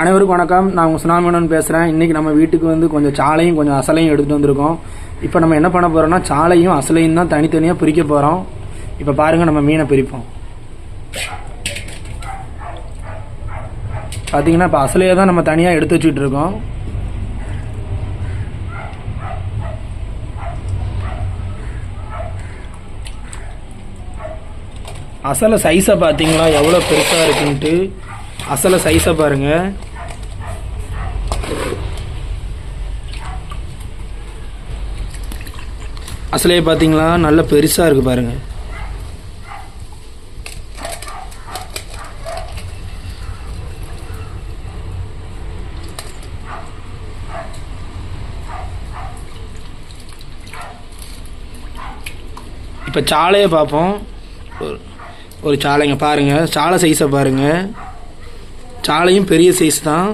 அனைவருக்கும் வணக்கம். நான் உங்கள் சுனாமீனன் பேசுகிறேன். இன்றைக்கி நம்ம வீட்டுக்கு வந்து கொஞ்சம் சாலையும் கொஞ்சம் அசலையும் எடுத்துகிட்டு வந்திருக்கோம். இப்போ நம்ம என்ன பண்ண போகிறோம்னா சாலையும் அசலையும் தான் தனித்தனியாக பிரிக்க போகிறோம். இப்போ பாருங்கள், நம்ம மீனை பிரிப்போம். பார்த்தீங்கன்னா இப்போ அசலையை தான் நம்ம தனியாக எடுத்து வச்சுக்கிட்டு இருக்கோம். அசலை சைஸை பார்த்தீங்களா எவ்வளோ பெருசாக இருக்குன்ட்டு. அசலை சைஸை பாருங்கள். அசலையை பார்த்தீங்களா நல்ல பெருசாக இருக்குது பாருங்கள். இப்போ சாலையை பார்ப்போம். ஒரு சாலைங்க பாருங்கள், சாலை சைஸை பாருங்கள். சாலையும் பெரிய சைஸ் தான்.